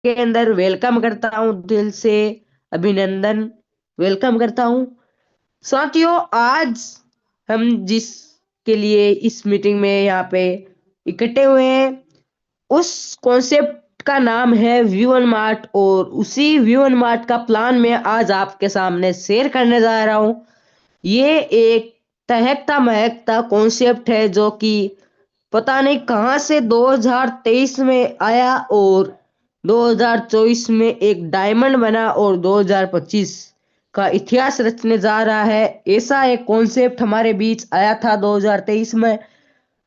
के अंदर वेलकम करता हूँ दिल से, अभिनंदन वेलकम करता हूँ। साथियों, आज हम जिसके लिए इस मीटिंग में यहाँ पे इकट्ठे हुए हैं, उस कॉन्सेप्ट का नाम है V1 मार्ट, और उसी V1 मार्ट का प्लान मैं आज आपके सामने शेयर करने जा रहा हूँ। ये एक तहकता महकता कॉन्सेप्ट है जो कि पता नहीं कहां से 2023 में आया और 2024 में एक डायमंड बना और 2025 का इतिहास रचने जा रहा है। ऐसा एक कॉन्सेप्ट हमारे बीच आया था 2023 में।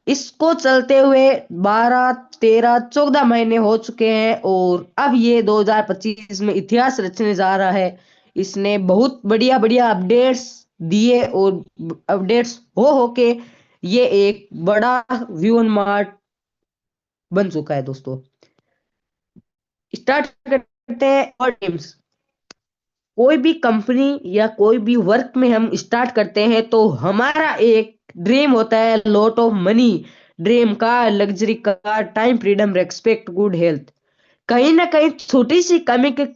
इसको चलते हुए 12 13 14 महीने हो चुके हैं और अब ये 2025 में इतिहास रचने जा रहा है। इसने बहुत बढ़िया बढ़िया अपडेट्स दिए और अपडेट्स हो के ये एक बड़ा व्यूअन मार्ट बन चुका है दोस्तों। स्टार्ट करते हैं। और टीम्स, कोई भी कंपनी या कोई भी वर्क में हम स्टार्ट करते हैं तो हमारा एक ड्रीम होता है, lot of money, dream car, luxury car, time freedom, respect, good health. कहीं ना कहीं छोटी सी कमी की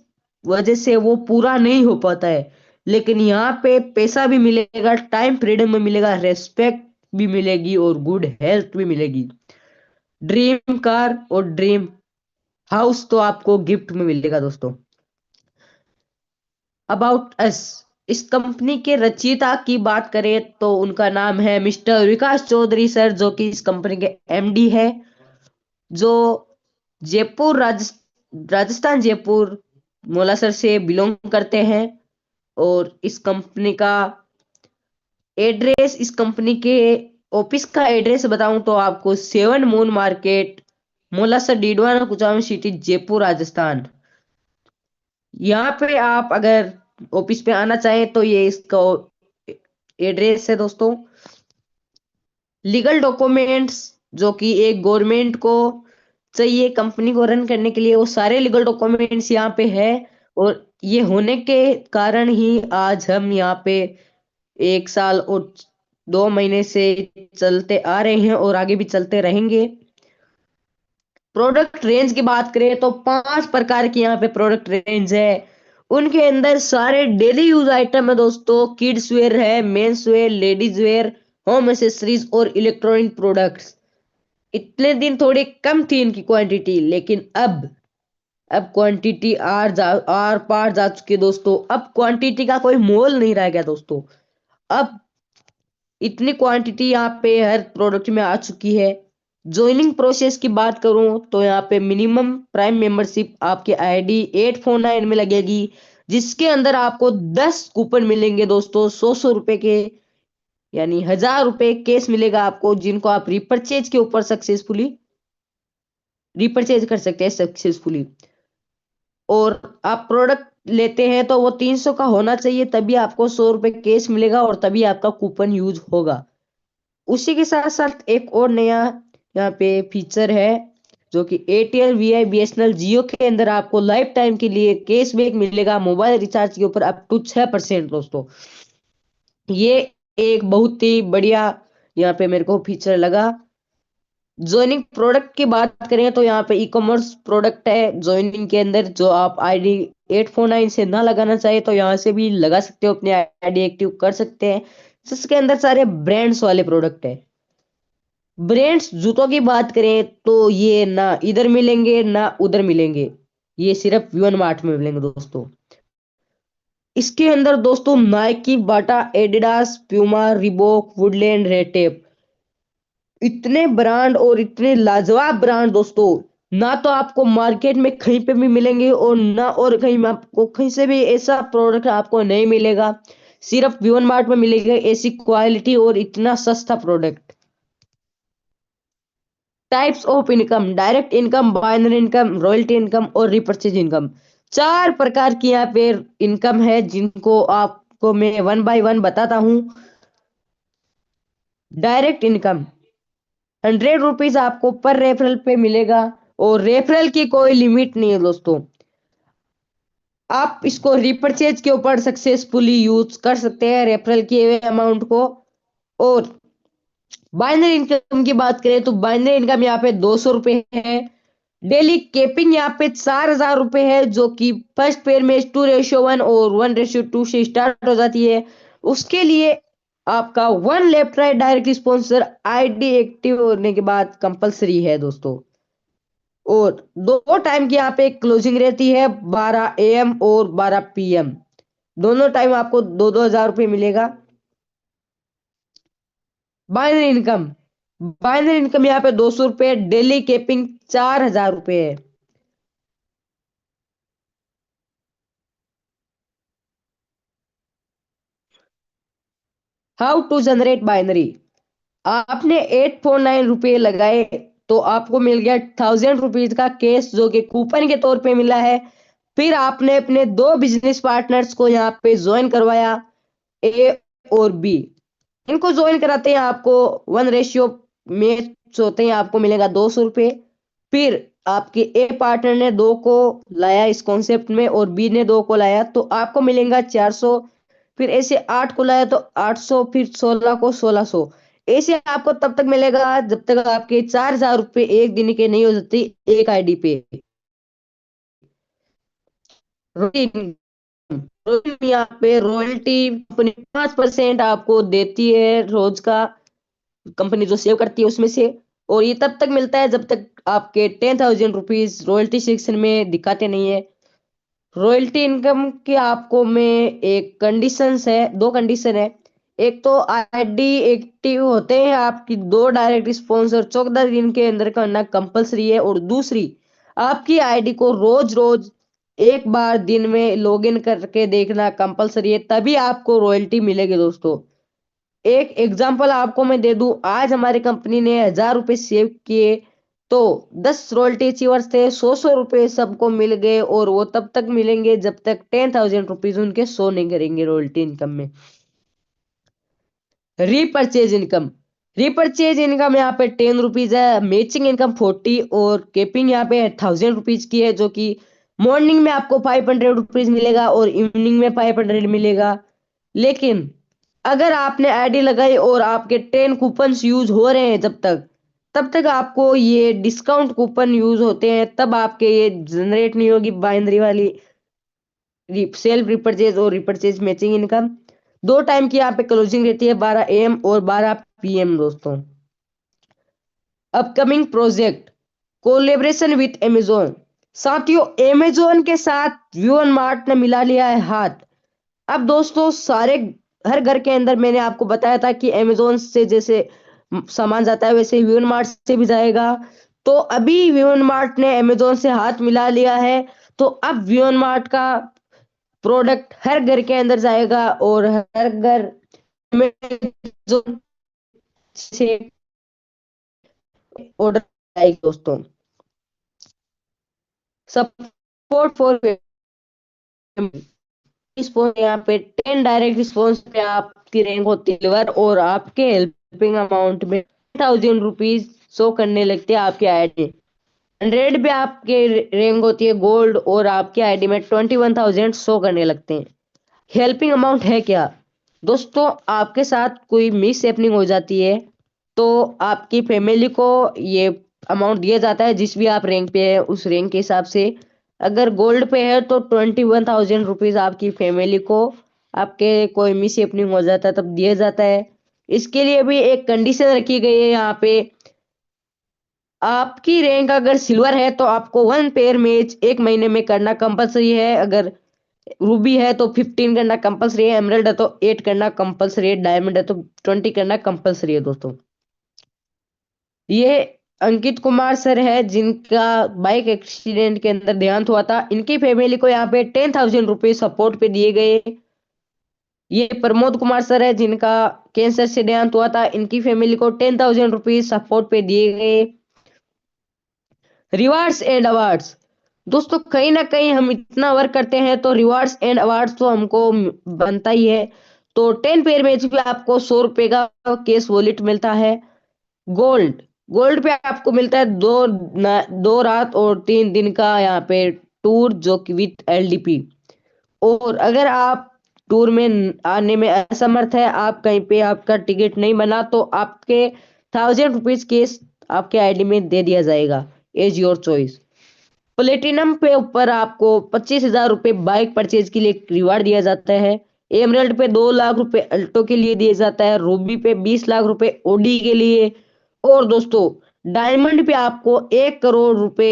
वजह से वो पूरा नहीं हो पाता है, लेकिन यहाँ पे पैसा भी मिलेगा, टाइम फ्रीडम भी मिलेगा, रेस्पेक्ट भी मिलेगी और गुड हेल्थ भी मिलेगी। ड्रीम कार और ड्रीम हाउस तो आपको गिफ्ट में मिलेगा दोस्तों। अबाउट अस, इस कंपनी के रचयिता की बात करें तो उनका नाम है मिस्टर विकास चौधरी सर, जो कि इस कंपनी के एमडी है, जो जयपुर राजस्थान जयपुर मोलासर से बिलोंग करते हैं। और इस कंपनी का एड्रेस, इस कंपनी के ऑफिस का एड्रेस बताऊं तो आपको 7 moon market, Molasar, Didwana, Kuchaman city, Jaipur, Rajasthan. यहाँ पे आप अगर ऑफिस पे आना चाहें तो ये इसका एड्रेस है दोस्तों। लीगल डॉक्यूमेंट्स जो कि एक गवर्नमेंट को चाहिए कंपनी को रन करने के लिए, वो सारे लीगल डॉक्यूमेंट्स यहाँ पे है। और ये होने के कारण ही आज हम यहाँ पे 1 साल और 2 महीने से चलते आ रहे हैं और आगे भी चलते रहेंगे। प्रोडक्ट रेंज की बात करें तो 5 प्रकार की यहाँ पे प्रोडक्ट रेंज है। उनके अंदर सारे डेली यूज आइटम है दोस्तों। किड्स वेयर है, men's wear, ladies wear, home accessories और इलेक्ट्रॉनिक प्रोडक्ट्स। इतने दिन थोड़ी कम थी इनकी क्वांटिटी, लेकिन अब क्वांटिटी आर पार जा चुकी है दोस्तों। अब क्वांटिटी का कोई मोल नहीं रह गया दोस्तों। अब इतनी क्वांटिटी यहाँ पे हर प्रोडक्ट में आ चुकी है। ज्वाइनिंग प्रोसेस की बात करूं तो यहाँ पे मिनिमम प्राइम मेंबरशिप आपके ID 849 में लगेगी, जिसके अंदर आपको 10 कूपन मिलेंगे दोस्तों, 100 100 रुपए के, यानी 1000 रुपए केस मिलेगा आपको, जिनको आप रिपर्चेज के ऊपर सक्सेसफुली रिपर्चेज कर सकते हैं सक्सेसफुली। और आप प्रोडक्ट लेते हैं तो वो 300 का होना चाहिए, तभी आपको 100 रुपए केस मिलेगा और तभी आपका कूपन यूज होगा। उसी के साथ साथ एक और नया यहाँ पे फीचर है, जो कि एयरटेल, VI, BSNL, जियो के अंदर आपको लाइफ टाइम के लिए कैशबैक मिलेगा मोबाइल रिचार्ज के ऊपर अप टू 6% दोस्तों। ये एक बहुत ही बढ़िया यहाँ पे मेरे को फीचर लगा। ज्वाइनिंग प्रोडक्ट की बात करें तो यहाँ पे ई कॉमर्स प्रोडक्ट है ज्वाइनिंग के अंदर, जो आप ID 849 से ना लगाना चाहे तो यहाँ से भी लगा सकते हो, अपने ID एक्टिव कर सकते हैं, जिसके अंदर सारे ब्रांड्स वाले प्रोडक्ट है। ब्रांड्स जूतों की बात करें तो ये ना इधर मिलेंगे ना उधर मिलेंगे, ये सिर्फ V1 मार्ट में मिलेंगे दोस्तों। इसके अंदर दोस्तों नाइकी, बाटा, एडिडास, प्यूमा, रिबॉक, वुडलैंड, रेटेप, इतने ब्रांड और इतने लाजवाब ब्रांड दोस्तों, ना तो आपको मार्केट में कहीं पे भी मिलेंगे और ना और कहीं में आपको कहीं से भी ऐसा प्रोडक्ट आपको नहीं मिलेगा। सिर्फ V1 मार्ट में मिलेगा ऐसी क्वालिटी और इतना सस्ता product. Types of income: direct income, binary income, royalty income और रिपर्चेज इनकम। 4 प्रकार की यहाँ पे इनकम है, जिनको आपको मैं वन बाय वन बताता हूँ। डायरेक्ट इनकम, 100 रुपीज आपको पर रेफरल पे मिलेगा और रेफरल की कोई लिमिट नहीं है दोस्तों। आप इसको रिपर्चेज के ऊपर सक्सेसफुली यूज कर सकते हैं रेफरल किए हुए अमाउंट को। और बाइनरी इनकम की बात करें तो बाइनरी इनकम यहाँ पे 200 रुपए है। डेली केपिंग यहाँ पे 4,000 रुपये है, जो कि फर्स्ट पेयर में 2:1 और 1:2 से स्टार्ट हो जाती है। उसके लिए आपका one left right direct sponsor ID active होने के बाद कंपलसरी है दोस्तों। और दो टाइम की यहाँ पे क्लोजिंग रहती है, 12 AM और 12 PM। दोनों टाइम आपको 2-2 हज़ार रुपये मिलेगा। बाइनरी इनकम, बाइनरी इनकम यहाँ पे 200 रुपये, डेली केपिंग 4,000 रुपये है। How to generate binary. आपने 849 रुपये लगाए तो आपको मिल गया 1,000 रुपीज का कैश, जो कि कूपन के तौर पे मिला है। फिर आपने अपने दो बिजनेस पार्टनर्स को यहाँ पे ज्वाइन करवाया, ए और बी। इनको ज्वाइन कराते हैं आपको 1 रेशियो में होते हैं, आपको मिलेगा 200 रुपये। फिर आपके ए पार्टनर ने 2 को लाया इस कॉन्सेप्ट में और बी ने 2 को लाया, तो आपको मिलेगा 400। फिर ऐसे 8 को लाया तो 800, फिर 16 को 1600। ऐसे आपको तब तक मिलेगा जब तक आपके 4,000 रुपये एक दिन के नहीं हो जाते एक आईडी पे। रॉयल्टी, यहाँ पे रॉयल्टी कंपनी 5% आपको देती है रोज का, कंपनी जो सेव करती है उसमें से। और ये तब तक मिलता है जब तक आपके 10,000 रुपीज रॉयल्टी सेक्शन में दिखाते नहीं है। रॉयल्टी इनकम के आपको में एक कंडीशंस है, दो कंडीशन है। एक तो आईडी एक्टिव होते हैं आपकी दो डायरेक्ट स्पॉन्सर 14 दिन के अंदर करना कंपलसरी है, और दूसरी आपकी आईडी को रोज रोज एक बार दिन में लॉगिन करके देखना कंपलसरी है, तभी आपको रॉयल्टी मिलेगी दोस्तों। एक एग्जांपल आपको मैं दे दूं, आज हमारी कंपनी ने 1,000 रुपये सेव किए तो 10 रॉयल्टी अचीवर्स थे, 100-100 रुपये सबको मिल गए, और वो तब तक मिलेंगे जब तक 10,000 रुपीज उनके शो नहीं करेंगे रॉयल्टी इनकम में। रीपर्चेज इनकम, रीपर्चेज इनकम यहाँ पे 10 रुपीज है, मैचिंग इनकम 40, और केपिंग यहाँ पे 1,000 रुपीज की है, जो कि मॉर्निंग में आपको 500 रुपीज मिलेगा और इवनिंग में 500 मिलेगा। लेकिन अगर आपने आईडी लगाई और आपके 10 कूपन्स यूज हो रहे हैं जब तक, तब तक आपको ये डिस्काउंट कूपन यूज होते हैं, तब आपके ये जनरेट नहीं होगी बाइनरी वाली सेल्फ रिपर्चेज और रिपर्चेज मैचिंग इनकम। दो टाइम की यहाँ पे क्लोजिंग रहती है, 12 AM और 12 PM दोस्तों। Upcoming project collaboration with Amazon. साथियों, अमेजोन के साथ वी1 मार्ट ने मिला लिया है हाथ। अब दोस्तों सारे हर घर के अंदर मैंने आपको बताया था कि अमेजोन से जैसे सामान जाता है वैसे वी1 मार्ट से भी जाएगा। तो अभी वी1 मार्ट ने अमेजोन से हाथ मिला लिया है, तो अब वी1 मार्ट का प्रोडक्ट हर घर के अंदर जाएगा और हर घर अमेजोन से ऑर्डर आएगी दोस्तों। सपोर्ट फॉर रिस्पॉन्स, यहाँ पे 10 डायरेक्ट रिस्पॉन्स पे आपकी रैंक होती है सिल्वर, और आपके हेल्पिंग अमाउंट में 10,000 रुपीज शो करने लगते हैं आपके आईडी। 100 पे आपके रैंक होती है गोल्ड, और आपके आईडी में 21,000 शो करने लगते हैं। हेल्पिंग अमाउंट है क्या दोस्तों, आपके साथ कोई मिस हैपनिंग हो जाती है तो आपकी फैमिली को ये अमाउंट दिया जाता है, जिस भी आप रैंक पे है उस रैंक के हिसाब से। अगर गोल्ड पे है तो 21,000 रुपीज आपकी फैमिली को आपके कोई मिस हैपनिंग हो जाता है तब दिया जाता है। इसके लिए भी एक कंडीशन रखी गई है यहाँ पे, आपकी रैंक अगर सिल्वर है तो आपको 1 पेयर मैच एक महीने में करना कंपलसरी है। अगर रूबी है तो 15 करना कंपलसरी है, एमरल्ड है तो 8 करना कंपलसरी है, डायमंड है तो 20 करना कंपलसरी है दोस्तों। ये अंकित कुमार सर है जिनका बाइक एक्सीडेंट के अंदर देहांत हुआ था, इनकी फैमिली को यहाँ पे 10,000 रुपये सपोर्ट पे दिए गए। ये प्रमोद कुमार सर है जिनका कैंसर से देहांत हुआ था, इनकी फैमिली को 10,000 रुपये सपोर्ट पे दिए गए। रिवार्ड्स एंड अवार्ड्स, दोस्तों कहीं ना कहीं हम इतना वर्क करते हैं तो रिवार्ड्स एंड अवार्ड्स तो हमको बनता ही है। तो 10 पेयर मैच पे आपको 100 रुपये का कैश वॉलेट मिलता है। गोल्ड, गोल्ड पे आपको मिलता है 2 रात और 3 दिन का यहाँ पे टूर, जो कि विथ LDP। और अगर आप टूर में आने में असमर्थ है, आप कहीं पे आपका टिकट नहीं बना, तो आपके 1,000 रुपीज केस आपके आईडी में दे दिया जाएगा एज योर चॉइस। प्लेटिनम पे ऊपर आपको 25,000 रुपये बाइक परचेज के लिए रिवार्ड दिया जाता है। एमरल्ड पे 2 लाख रुपए अल्टो के लिए दिया जाता है। रूबी पे 20 लाख रुपए ओडी के लिए। और दोस्तों डायमंड पे आपको 1 करोड़ रुपए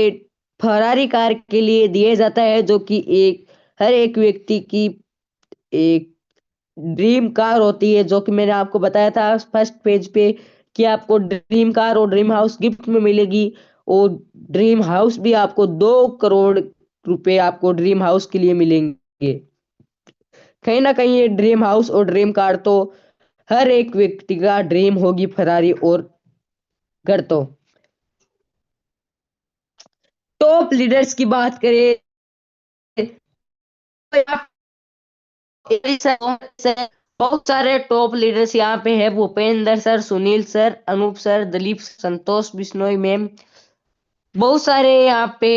फरारी कार के लिए दिया जाता है, जो कि हर एक व्यक्ति की एक ड्रीम कार होती है, जो कि मैंने आपको बताया था फर्स्ट पेज पे कि आपको ड्रीम कार और ड्रीम हाउस गिफ्ट में मिलेगी। और ड्रीम हाउस भी आपको 2 करोड़ रुपए आपको ड्रीम हाउस के लिए मिलेंगे। कहीं ना कहीं ये ड्रीम हाउस और ड्रीम कार तो हर एक व्यक्ति का ड्रीम होगी, फरारी और घर तो। टॉप लीडर्स की बात करें तो बहुत सारे टॉप लीडर्स यहाँ पे है। Bhupendra sir, Sunil sir, Anup sir, Dilip, Santosh Bishnoi ma'am, बहुत सारे यहाँ पे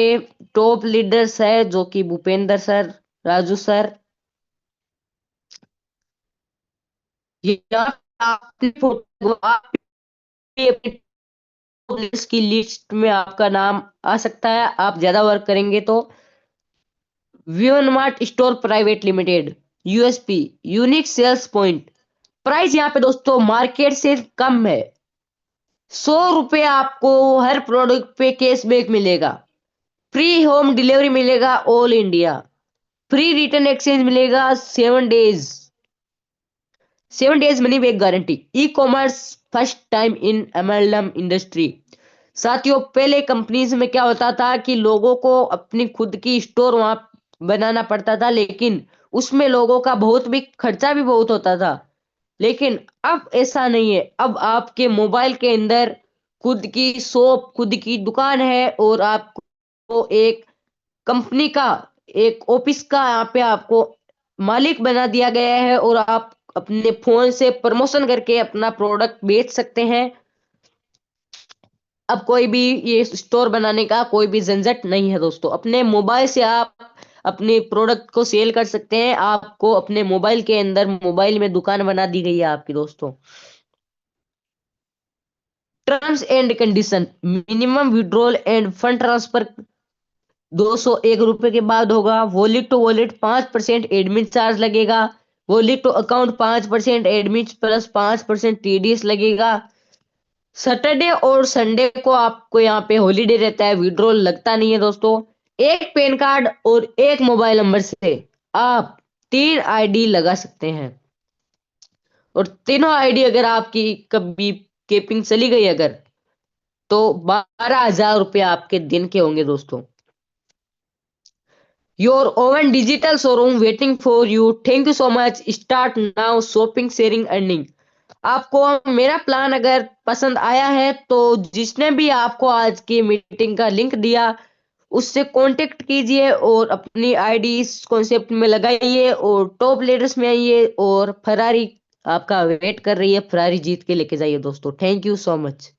टॉप लीडर्स है, जो कि भूपेंद्र सर, राजू सर। ये आपकी फोटो की लिस्ट में आपका नाम आ सकता है, आप ज्यादा वर्क करेंगे तो। Vivan Mart Store Private Limited, USP, unique sales point. Price यहाँ पे दोस्तों मार्केट से कम है। 100 रुपये आपको हर प्रोडक्ट पे कैशबैक मिलेगा। फ्री होम डिलीवरी मिलेगा all India. Free return exchange मिलेगा 7 days. 7 days money back guarantee. E commerce first time in MLM industry. साथियों पहले कंपनीज में क्या होता था कि लोगों को अपनी खुद की स्टोर वहां बनाना पड़ता था, लेकिन उसमें लोगों का बहुत भी खर्चा भी बहुत होता था। लेकिन अब ऐसा नहीं है। अब आपके मोबाइल के अंदर खुद की शॉप, खुद की दुकान है, और आपको एक कंपनी का, एक ऑफिस का यहाँ पे आपको मालिक बना दिया गया है, और आप अपने फोन से प्रमोशन करके अपना प्रोडक्ट बेच सकते हैं। अब कोई भी ये स्टोर बनाने का कोई भी झंझट नहीं है दोस्तों। अपने मोबाइल से आप अपने प्रोडक्ट को सेल कर सकते हैं। आपको अपने मोबाइल के अंदर मोबाइल में दुकान बना दी गई है आपकी दोस्तों। Terms and condition, minimum withdrawal and fund transfer 201 रुपए के बाद होगा। Wallet to wallet 5% admin charge लगेगा। Wallet to account 5% admin plus 5% TDS लगेगा। सैटरडे और संडे को आपको यहाँ पे हॉलीडे रहता है, विड्रॉल लगता नहीं है दोस्तों। एक पैन कार्ड और एक मोबाइल नंबर से आप 3 आईडी लगा सकते हैं, और तीनों आईडी अगर आपकी कभी केपिंग चली गई अगर, तो 12,000 रुपये आपके दिन के होंगे दोस्तों। Your oven digital showroom waiting for you. Thank you so much. Start now shopping sharing earning. आपको मेरा प्लान अगर पसंद आया है तो जिसने भी आपको आज की मीटिंग का लिंक दिया उससे कांटेक्ट कीजिए, और अपनी आईडी इस कॉन्सेप्ट में लगाइए, और टॉप लीडर्स में आइए, और फरारी आपका वेट कर रही है। फरारी जीत के लेके जाइए दोस्तों। Thank you so much.